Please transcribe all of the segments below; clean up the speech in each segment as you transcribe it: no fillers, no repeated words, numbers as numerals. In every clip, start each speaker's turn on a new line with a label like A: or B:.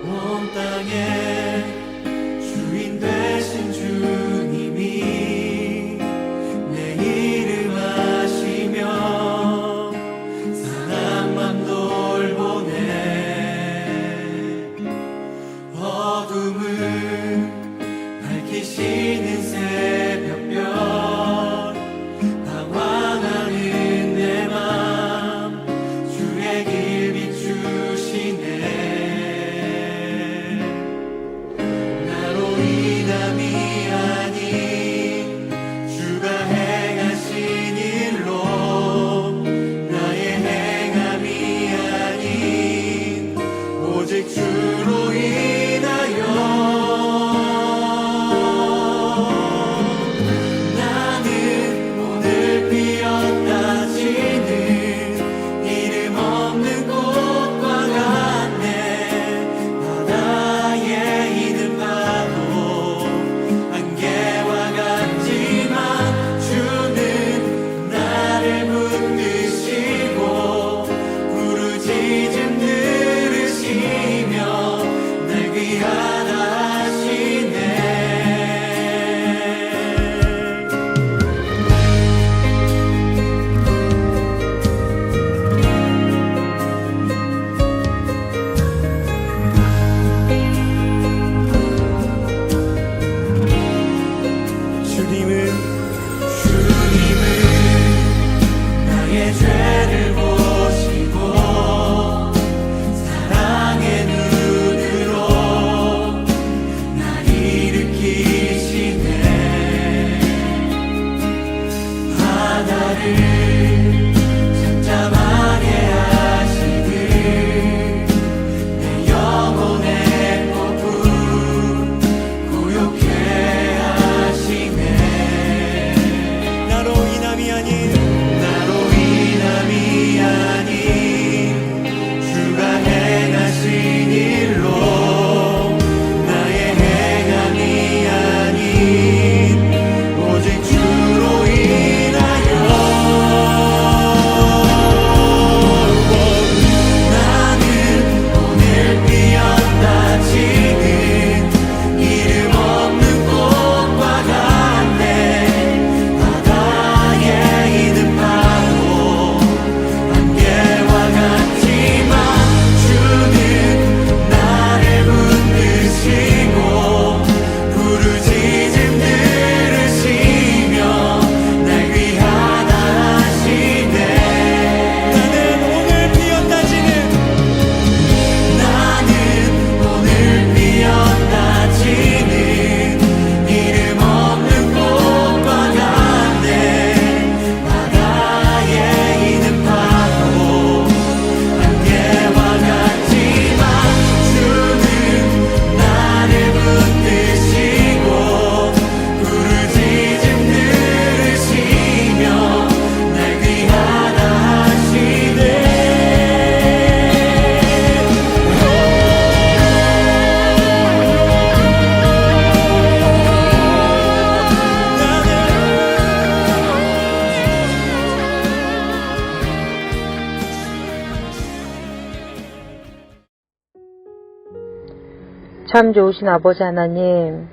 A: 온 땅의 주인 되신 주님이 내 이름 아시며 사랑만 돌보네. 어둠을 밝히시는 새벽별 방황하는 내 맘 주의 길 비추시네. 인함이 아닌 주가 행하신 일로 나의 행함이 아닌 오직 주로 인하여 나는 오늘 피었다 지는 이름 없는 꽃과 같네. 바다에 있는 파도 안개와 같지만 주는 나를 붙드시고 부르짖음 들으시며 날 귀하다 하시네. 주님은 나의 죄를 보시고 사랑의 눈으로 날 일으키시네. 바다를 잠잠하게 하시듯 내 영혼의 폭풍 고요케 하시네. 나로 인함이 아닌 주가 행하신 일로 나의 행함이 아닌 오직 주로 인하여 나는 오늘 피었다 지는 이름 없는 꽃과 같네. 바다에 있는 파도 안개와 같지만 주는 나를 붙드시고 부르짖음 들으시며 날 귀하다 하시네. 나는 오늘 피었다 지는 이름 없는 꽃과 같네. 바다에 있는 파도 안개와 같지만 주는 나를 붙드시고 부르짖음 들으시며 날 귀하다 하시네.
B: 참 좋으신 아버지 하나님,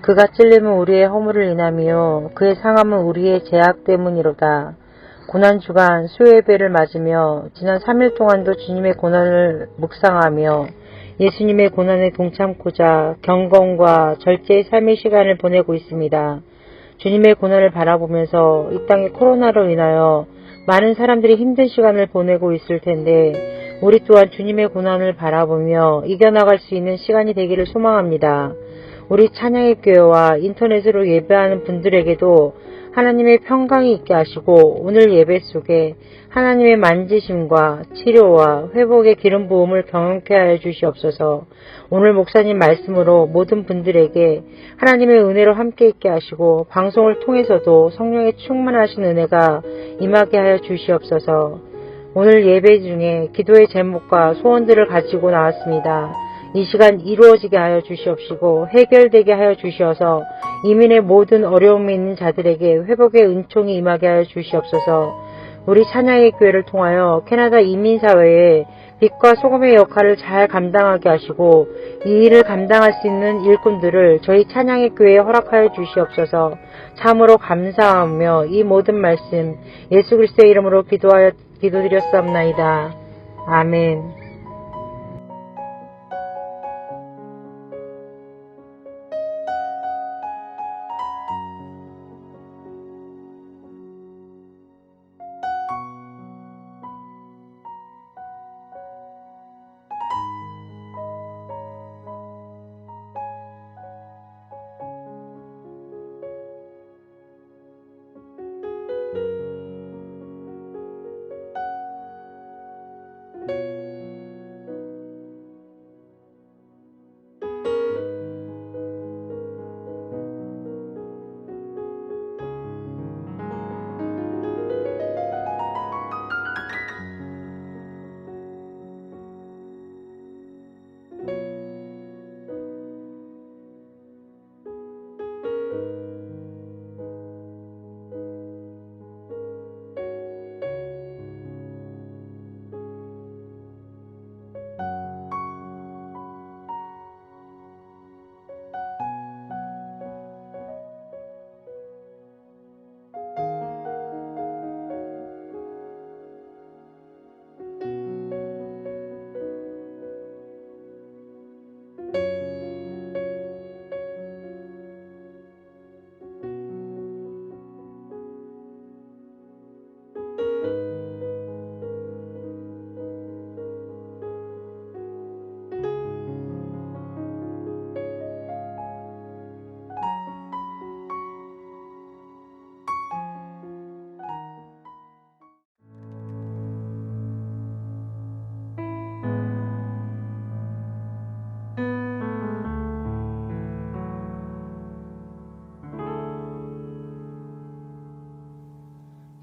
B: 그가 찔림은 우리의 허물을 인하며 그의 상함은 우리의 죄악 때문이로다. 고난주간 수요예배를 맞으며 지난 3일 동안도 주님의 고난을 묵상하며 예수님의 고난에 동참코자 경건과 절제의 삶의 시간을 보내고 있습니다. 주님의 고난을 바라보면서 이 땅의 코로나로 인하여 많은 사람들이 힘든 시간을 보내고 있을 텐데 우리 또한 주님의 고난을 바라보며 이겨나갈 수 있는 시간이 되기를 소망합니다. 우리 찬양의 교회와 인터넷으로 예배하는 분들에게도 하나님의 평강이 있게 하시고 오늘 예배 속에 하나님의 만지심과 치료와 회복의 기름 부음을 경험케 하여 주시옵소서. 오늘 목사님 말씀으로 모든 분들에게 하나님의 은혜로 함께 있게 하시고 방송을 통해서도 성령의 충만하신 은혜가 임하게 하여 주시옵소서. 오늘 예배 중에 기도의 제목과 소원들을 가지고 나왔습니다. 이 시간 이루어지게 하여 주시옵시고 해결되게 하여 주시어서 이민의 모든 어려움이 있는 자들에게 회복의 은총이 임하게 하여 주시옵소서. 우리 찬양의 교회를 통하여 캐나다 이민사회에 빛과 소금의 역할을 잘 감당하게 하시고 이 일을 감당할 수 있는 일꾼들을 저희 찬양의 교회에 허락하여 주시옵소서. 참으로 감사하며 이 모든 말씀 예수 그리스도의 이름으로 기도드렸사옵나이다. 아멘.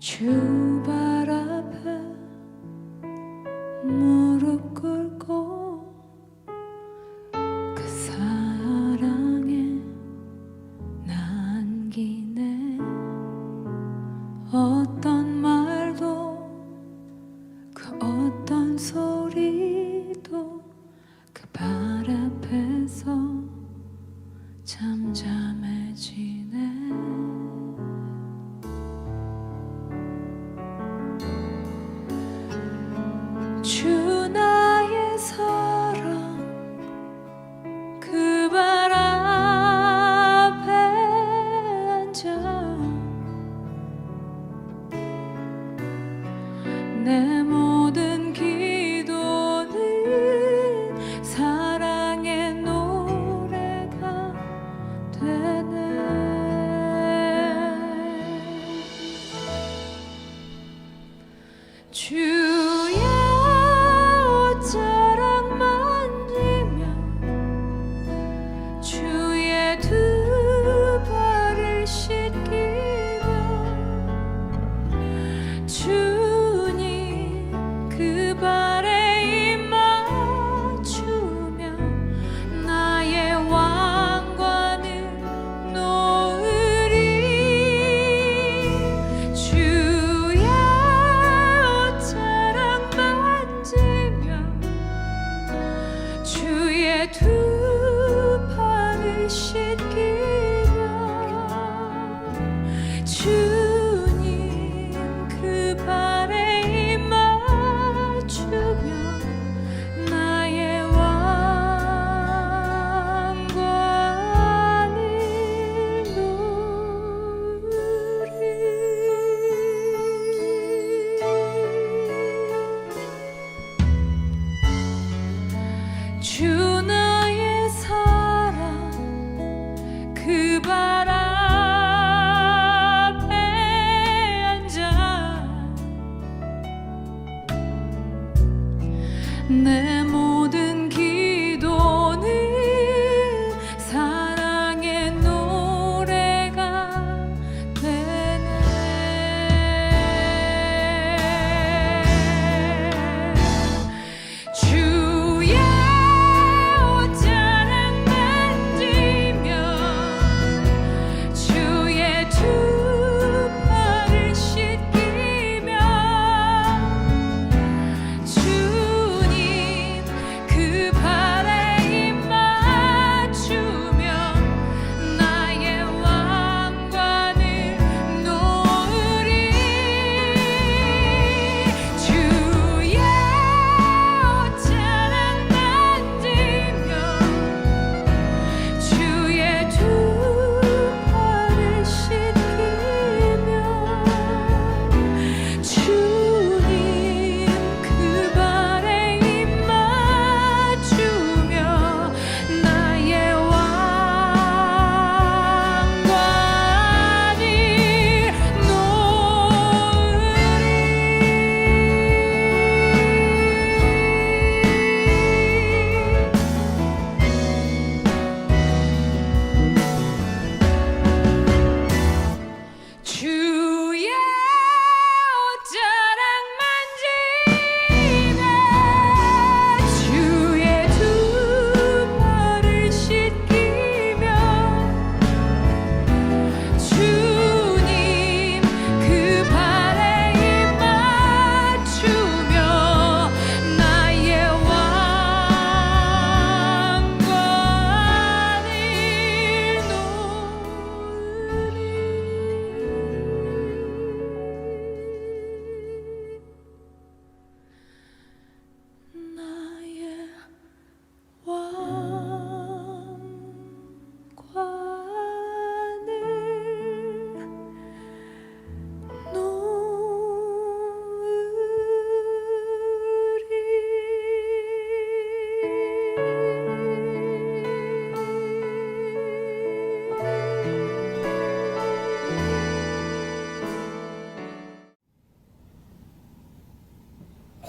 C: 주 발 앞에 무릎 꿇고 그 사랑에 남기네. 어떤 말도 그 어떤 소리도 그 발 앞에서 잠잠해지네. 주 나의 사랑 그 발 앞에 앉아 내 모든 기도는 사랑의 노래가 되네. 주의 옷자락 만지며 주의 두 발을 씻기며 주님 그 발에 입 맞추며 나의 왕관을 놓으리. 주의 옷자락 만지며 주의 두 발을 씻기며 주님 그 발에 입 맞추며 나의 왕관을 놓으리. 주 나의 사랑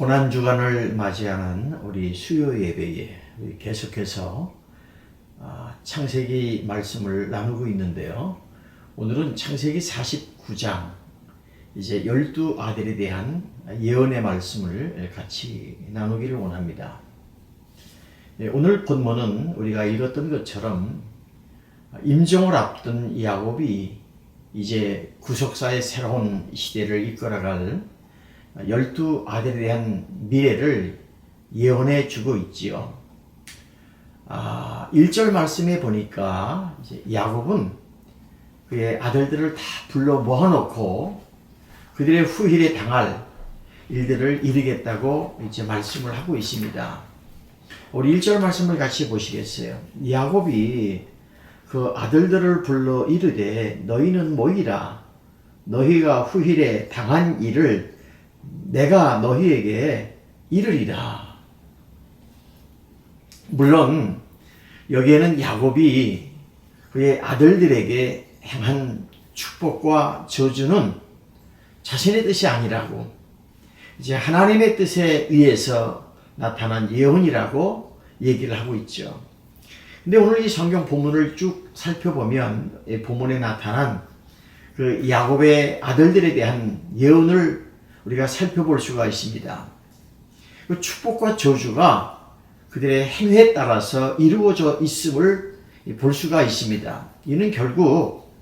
A: 고난주간을 맞이하는 우리 수요 예배에 우리 계속해서 창세기 말씀을 나누고 있는데요. 오늘은 창세기 49장 이제 12아들에 대한 예언의 말씀을 같이 나누기를 원합니다. 오늘 본문은 우리가 읽었던 것처럼 임종을 앞둔 야곱이 이제 구속사의 새로운 시대를 이끌어갈 12아들에 대한 미래를 예언해 주고 있지요. 1절 말씀에 보니까 이제 야곱은 그의 아들들을 다 불러 모아놓고 그들의 후일에 당할 일들을 이루겠다고 이제 말씀을 하고 있습니다. 우리 1절 말씀을 같이 보시겠어요? 야곱이 그 아들들을 불러 이르되 너희는 모이라. 너희가 후일에 당한 일을 내가 너희에게 이르리라. 물론 여기에는 야곱이 그의 아들들에게 행한 축복과 저주는 자신의 뜻이 아니라고, 이제 하나님의 뜻에 의해서 나타난 예언이라고 얘기를 하고 있죠. 근데 오늘 이 성경 본문을 쭉 살펴보면 이 본문에 나타난 그 야곱의 아들들에 대한 예언을 우리가 살펴볼 수가 있습니다. 그 축복과 저주가 그들의 행위에 따라서 이루어져 있음을 볼 수가 있습니다. 이는 결국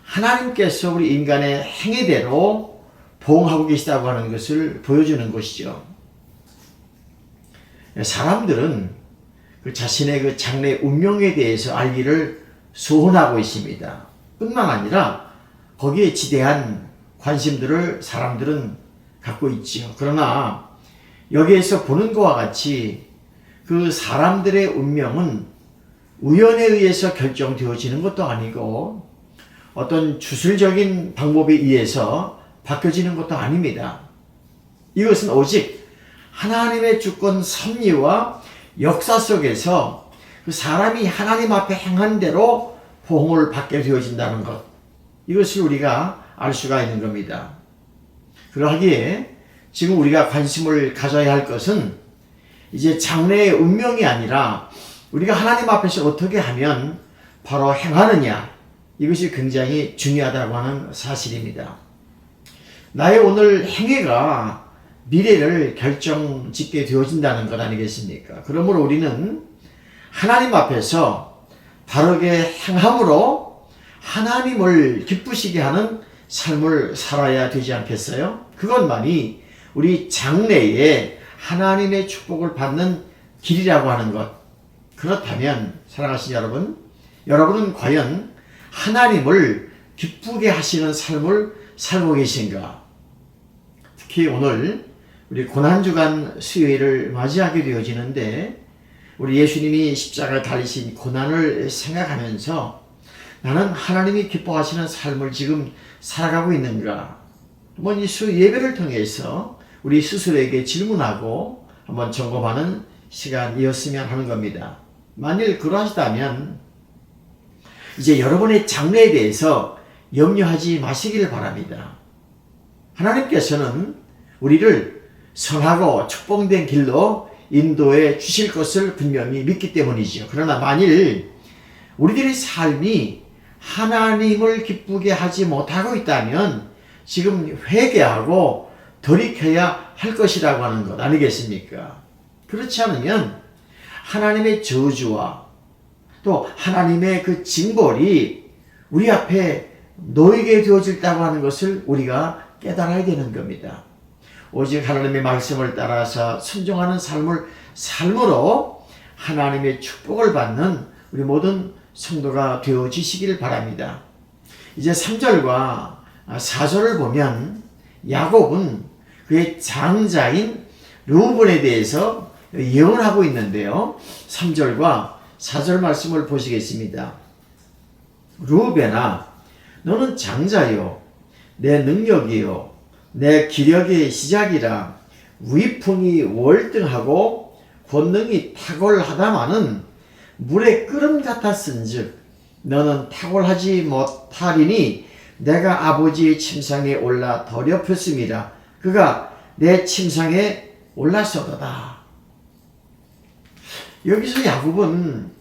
A: 하나님께서 우리 인간의 행위대로 보응하고 계시다고 하는 것을 보여주는 것이죠. 사람들은 그 자신의 그 장래 운명에 대해서 알기를 소원하고 있습니다. 뿐만 아니라 거기에 지대한 관심들을 사람들은 갖고 있지요. 그러나 여기에서 보는 것과 같이 그 사람들의 운명은 우연에 의해서 결정되어지는 것도 아니고 어떤 주술적인 방법에 의해서 바뀌어지는 것도 아닙니다. 이것은 오직 하나님의 주권 섭리와 역사 속에서 그 사람이 하나님 앞에 행한 대로 보응을 받게 되어진다는 것, 이것을 우리가 알 수가 있는 겁니다. 그러하기에 지금 우리가 관심을 가져야 할 것은 이제 장래의 운명이 아니라 우리가 하나님 앞에서 어떻게 하면 바로 행하느냐, 이것이 굉장히 중요하다고 하는 사실입니다. 나의 오늘 행위가 미래를 결정짓게 되어진다는 것 아니겠습니까? 그러므로 우리는 하나님 앞에서 바르게 행함으로 하나님을 기쁘시게 하는 삶을 살아야 되지 않겠어요? 그것만이 우리 장래에 하나님의 축복을 받는 길이라고 하는 것. 그렇다면 사랑하신 여러분, 여러분은 과연 하나님을 기쁘게 하시는 삶을 살고 계신가? 특히 오늘 우리 고난주간 수요일을 맞이하게 되어지는데 우리 예수님이 십자가에 달리신 고난을 생각하면서 나는 하나님이 기뻐하시는 삶을 지금 살아가고 있는가? 한번 이 수 예배를 통해서 우리 스스로에게 질문하고 한번 점검하는 시간이었으면 하는 겁니다. 만일 그러하시다면 이제 여러분의 장래에 대해서 염려하지 마시기를 바랍니다. 하나님께서는 우리를 선하고 축복된 길로 인도해 주실 것을 분명히 믿기 때문이죠. 그러나 만일 우리들의 삶이 하나님을 기쁘게 하지 못하고 있다면 지금 회개하고 돌이켜야 할 것이라고 하는 것 아니겠습니까? 그렇지 않으면 하나님의 저주와 또 하나님의 그 징벌이 우리 앞에 놓이게 되어질다고 하는 것을 우리가 깨달아야 되는 겁니다. 오직 하나님의 말씀을 따라서 순종하는 삶을 삶으로 하나님의 축복을 받는 우리 모든 성도가 되어지시기를 바랍니다. 이제 3절과 4절을 보면 야곱은 그의 장자인 르우븐에 대해서 예언하고 있는데요. 3절과 4절 말씀을 보시겠습니다. 르우벤아, 너는 장자요, 내 능력이요, 내 기력의 시작이라. 위풍이 월등하고 권능이 탁월하다마는 물의 끓음 같았은즉 너는 탁월하지 못하리니 내가 아버지의 침상에 올라 더럽혔음이라. 그가 내 침상에 올랐어도다. 여기서 야곱은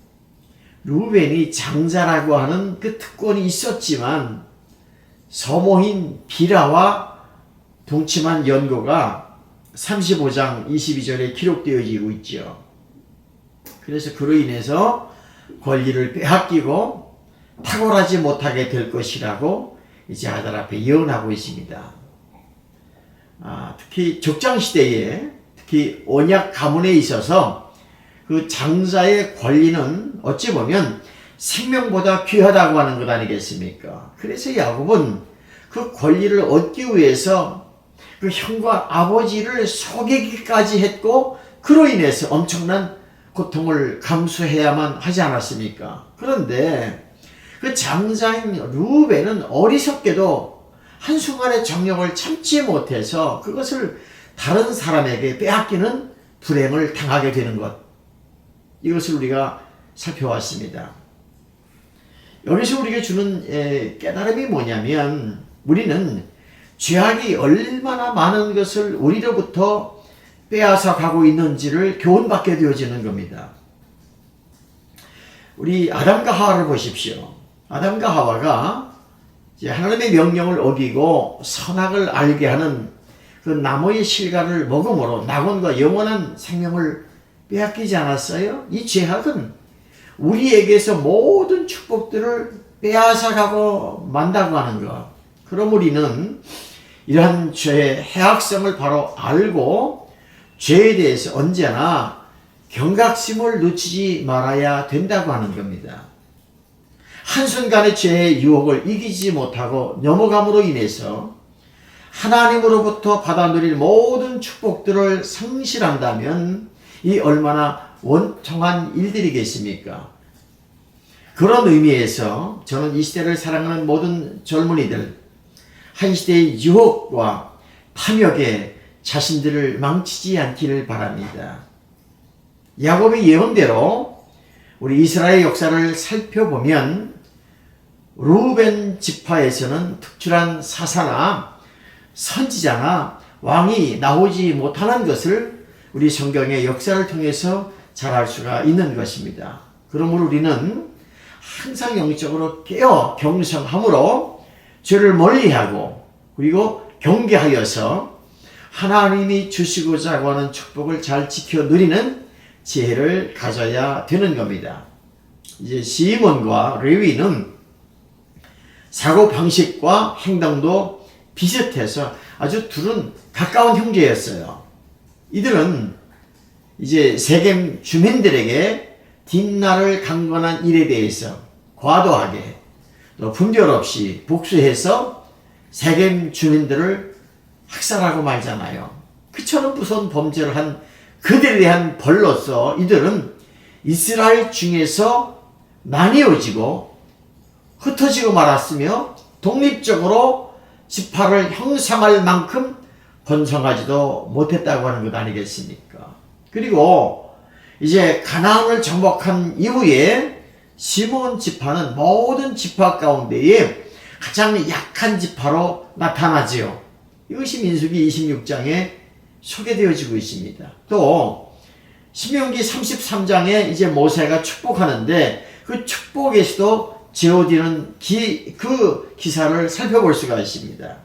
A: 루벤이 장자라고 하는 그 특권이 있었지만 서모인 비라와 동침한 연고가 35장 22절에 기록되어지고 있죠. 그래서 그로 인해서 권리를 빼앗기고 탁월하지 못하게 될 것이라고 이제 아들 앞에 예언하고 있습니다. 특히 족장시대에, 특히 언약 가문에 있어서 그 장자의 권리는 어찌 보면 생명보다 귀하다고 하는 것 아니겠습니까? 그래서 야곱은 그 권리를 얻기 위해서 그 형과 아버지를 속이기까지 했고, 그로 인해서 엄청난 고통을 감수해야만 하지 않았습니까? 그런데 그 장자인 루벤은 어리석게도 한순간의 정욕을 참지 못해서 그것을 다른 사람에게 빼앗기는 불행을 당하게 되는 것, 이것을 우리가 살펴왔습니다. 여기서 우리에게 주는 깨달음이 뭐냐면, 우리는 죄악이 얼마나 많은 것을 우리로부터 빼앗아 가고 있는지를 교훈받게 되어지는 겁니다. 우리 아담과 하와를 보십시오. 아담과 하와가 이제 하나님의 명령을 어기고 선악을 알게 하는 그 나무의 실과를 먹음으로 낙원과 영원한 생명을 빼앗기지 않았어요? 이 죄악은 우리에게서 모든 축복들을 빼앗아가고 만다고 하는 것. 그럼 우리는 이러한 죄의 해악성을 바로 알고 죄에 대해서 언제나 경각심을 늦추지 말아야 된다고 하는 겁니다. 한순간의 죄의 유혹을 이기지 못하고 넘어감으로 인해서 하나님으로부터 받아 누릴 모든 축복들을 상실한다면 이 얼마나 원통한 일들이겠습니까? 그런 의미에서 저는 이 시대를 사랑하는 모든 젊은이들, 한 시대의 유혹과 탐욕에 자신들을 망치지 않기를 바랍니다. 야곱의 예언대로 우리 이스라엘 역사를 살펴보면 루벤 지파에서는 특출한 사사나 선지자나 왕이 나오지 못하는 것을 우리 성경의 역사를 통해서 잘 알 수가 있는 것입니다. 그러므로 우리는 항상 영적으로 깨어 경성함으로 죄를 멀리하고 그리고 경계하여서 하나님이 주시고자 하는 축복을 잘 지켜 누리는 지혜를 가져야 되는 겁니다. 이제 시몬과 레위는 사고 방식과 행동도 비슷해서 아주 둘은 가까운 형제였어요. 이들은 이제 세겜 주민들에게 뒷날을 강권한 일에 대해서 과도하게 또 분별 없이 복수해서 세겜 주민들을 학살하고 말잖아요. 그처럼 무서운 범죄를 한 그들에 대한 벌로서 이들은 이스라엘 중에서 나뉘어지고 흩어지고 말았으며 독립적으로 지파를 형성할 만큼 번성하지도 못했다고 하는 것 아니겠습니까? 그리고 이제 가나안을 정복한 이후에 시몬 지파는 모든 지파 가운데에 가장 약한 지파로 나타나지요. 이것이 민수기 26장에 소개되어지고 있습니다. 또 신명기 33장에 이제 모세가 축복하는데 그 축복에서도 제어되는 그 기사를 살펴볼 수가 있습니다.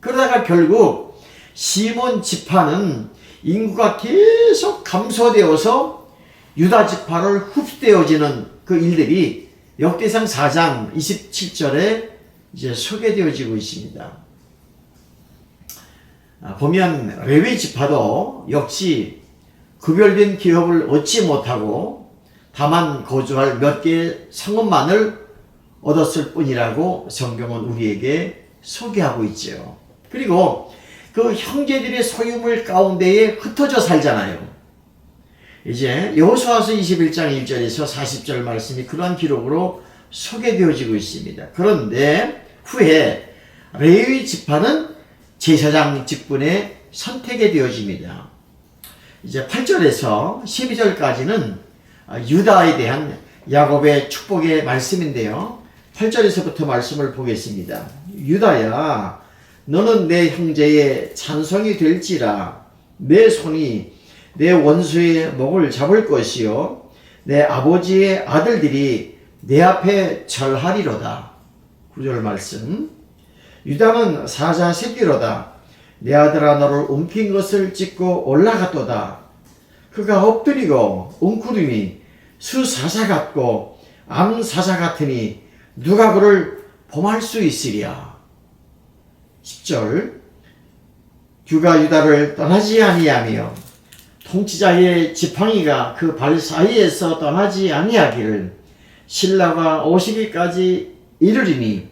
A: 그러다가 결국 시몬 지파는 인구가 계속 감소되어서 유다 지파를 흡수되어지는 그 일들이 역대상 4장 27절에 이제 소개되어지고 있습니다. 보면 레위 지파도 역시 구별된 기업을 얻지 못하고 다만 거주할 몇 개의 성읍만을 얻었을 뿐이라고 성경은 우리에게 소개하고 있죠. 그리고 그 형제들의 소유물 가운데에 흩어져 살잖아요. 이제 여호수아서 21장 1절에서 40절 말씀이 그러한 기록으로 소개되어지고 있습니다. 그런데 후에 레위 지파는 제사장 직분에 선택이 되어집니다. 이제 8절에서 12절까지는 유다에 대한 야곱의 축복의 말씀인데요. 8절에서부터 말씀을 보겠습니다. 유다야, 너는 내 형제의 찬송이 될지라. 내 손이 내 원수의 목을 잡을 것이요 내 아버지의 아들들이 내 앞에 절하리로다. 9절 말씀. 유다는 사자 새끼로다. 내 아들아 너를 움킨 것을 찢고 올라갔도다. 그가 엎드리고 웅크림이 수사자 같고 암사자 같으니 누가 그를 범할 수 있으랴. 10절. 규가 유다를 떠나지 아니하며 통치자의 지팡이가 그 발 사이에서 떠나지 아니하기를 신라가 오시기까지 이르리니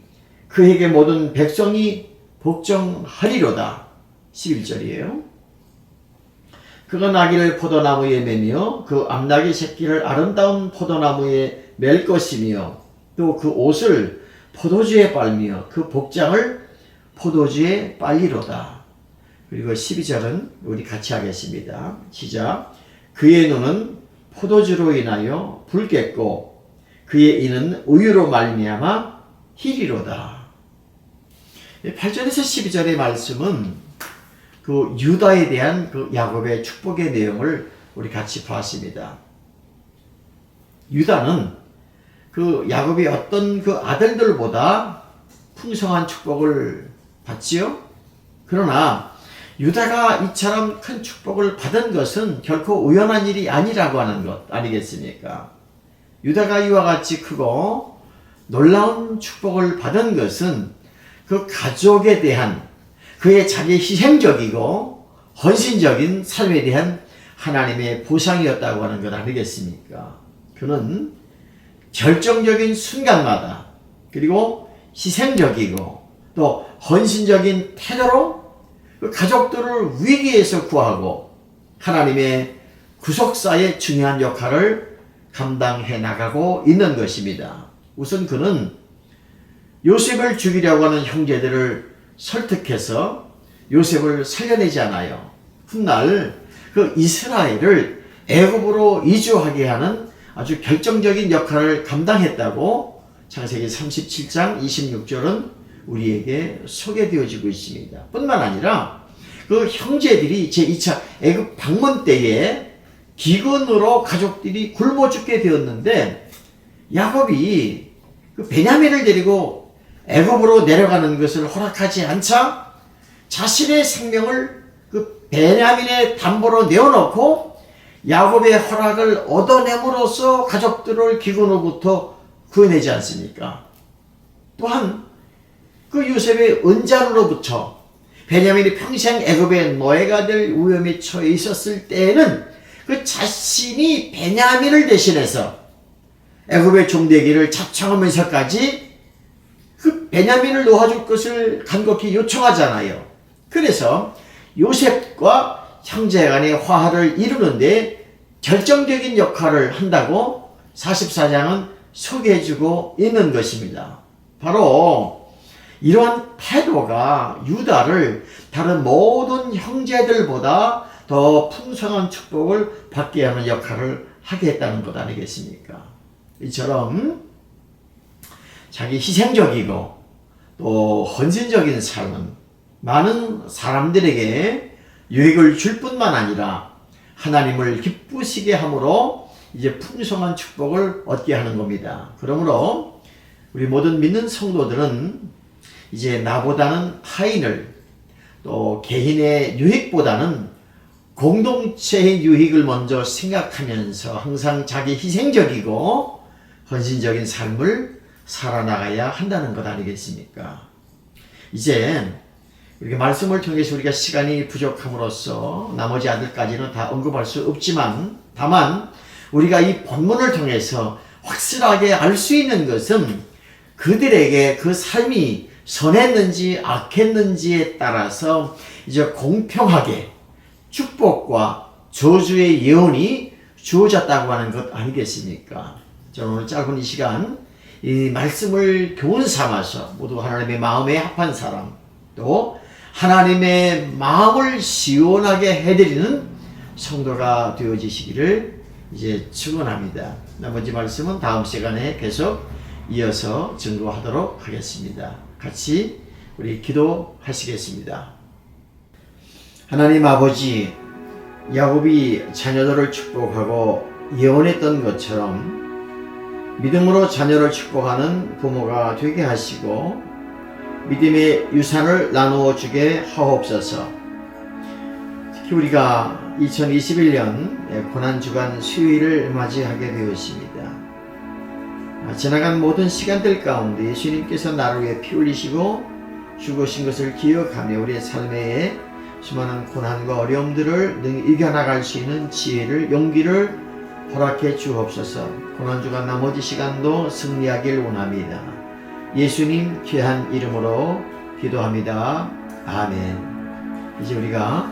A: 그에게 모든 백성이 복종하리로다. 11절이에요. 그가 나귀를 포도나무에 매며 그 암나귀 새끼를 아름다운 포도나무에 맬 것이며 또 그 옷을 포도주에 빨며 그 복장을 포도주에 빨리로다. 그리고 12절은 우리 같이 하겠습니다. 시작. 그의 눈은 포도주로 인하여 붉겠고 그의 이는 우유로 말미암아 희리로다. 8절에서 12절의 말씀은 그 유다에 대한 그 야곱의 축복의 내용을 우리 같이 보았습니다. 유다는 그 야곱이 어떤 그 아들들보다 풍성한 축복을 받지요. 그러나 유다가 이처럼 큰 축복을 받은 것은 결코 우연한 일이 아니라고 하는 것 아니겠습니까? 유다가 이와 같이 크고 놀라운 축복을 받은 것은 그 가족에 대한 그의 자기 희생적이고 헌신적인 삶에 대한 하나님의 보상이었다고 하는 것 아니겠습니까? 그는 결정적인 순간마다 그리고 희생적이고 또 헌신적인 태도로 그 가족들을 위기에서 구하고 하나님의 구속사의 중요한 역할을 감당해 나가고 있는 것입니다. 우선 그는 요셉을 죽이려고 하는 형제들을 설득해서 요셉을 살려내지 않아요. 훗날 그 이스라엘을 애굽으로 이주하게 하는 아주 결정적인 역할을 감당했다고 창세기 37장 26절은 우리에게 소개되어지고 있습니다. 뿐만 아니라 그 형제들이 제2차 애굽 방문 때에 기근으로 가족들이 굶어 죽게 되었는데 야곱이 그 베냐민을 데리고 애굽으로 내려가는 것을 허락하지 않자 자신의 생명을 그 베냐민의 담보로 내어놓고 야곱의 허락을 얻어냄으로써 가족들을 기근으로부터 구해내지 않습니까? 또한 그 요셉의 은잔으로부터 베냐민이 평생 애굽의 노예가 될 위험에 처해 있었을 때에는 그 자신이 베냐민을 대신해서 애굽의 종되기를 자청하면서까지 그 베냐민을 놓아줄 것을 간곡히 요청하잖아요. 그래서 요셉과 형제 간의 화합을 이루는데 결정적인 역할을 한다고 44장은 소개해주고 있는 것입니다. 바로 이러한 태도가 유다를 다른 모든 형제들보다 더 풍성한 축복을 받게 하는 역할을 하게 했다는 것 아니겠습니까? 이처럼 자기 희생적이고 또 헌신적인 삶은 많은 사람들에게 유익을 줄 뿐만 아니라 하나님을 기쁘시게 함으로 이제 풍성한 축복을 얻게 하는 겁니다. 그러므로 우리 모든 믿는 성도들은 이제 나보다는 타인을 또 개인의 유익보다는 공동체의 유익을 먼저 생각하면서 항상 자기 희생적이고 헌신적인 삶을 살아나가야 한다는 것 아니겠습니까? 이제 우리가 말씀을 통해서 우리가 시간이 부족함으로써 나머지 아들까지는 다 언급할 수 없지만 다만 우리가 이 본문을 통해서 확실하게 알 수 있는 것은 그들에게 그 삶이 선했는지 악했는지에 따라서 이제 공평하게 축복과 저주의 예언이 주어졌다고 하는 것 아니겠습니까? 저는 오늘 짧은 이 시간 이 말씀을 교훈 삼아서 모두 하나님의 마음에 합한 사람 또 하나님의 마음을 시원하게 해드리는 성도가 되어지시기를 이제 축원합니다. 나머지 말씀은 다음 시간에 계속 이어서 증거하도록 하겠습니다. 같이 우리 기도하시겠습니다. 하나님 아버지, 야곱이 자녀들을 축복하고 예언했던 것처럼 믿음으로 자녀를 축복하는 부모가 되게 하시고 믿음의 유산을 나누어 주게 하옵소서. 특히 우리가 2021년 고난주간 수요일을 맞이하게 되었습니다. 지나간 모든 시간들 가운데 예수님께서 나를 위해 피 흘리시고 죽으신 것을 기억하며 우리의 삶에 수많은 고난과 어려움들을 능히 이겨나갈 수 있는 지혜를, 용기를 허락해 주옵소서. 고난주간 나머지 시간도 승리하길 원합니다. 예수님 귀한 이름으로 기도합니다. 아멘. 이제 우리가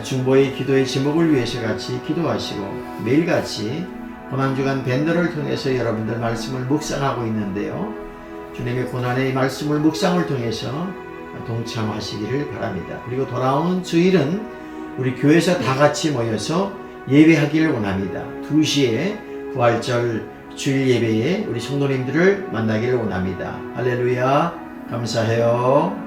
A: 중보의 기도의 제목을 위해서 같이 기도하시고 매일같이 고난주간 밴더를 통해서 여러분들 말씀을 묵상하고 있는데요. 주님의 고난의 말씀을 묵상을 통해서 동참하시기를 바랍니다. 그리고 돌아오는 주일은 우리 교회에서 다 같이 모여서 예배하기를 원합니다. 2시에 부활절 주일 예배에 우리 성도님들을 만나기를 원합니다. 할렐루야. 감사해요.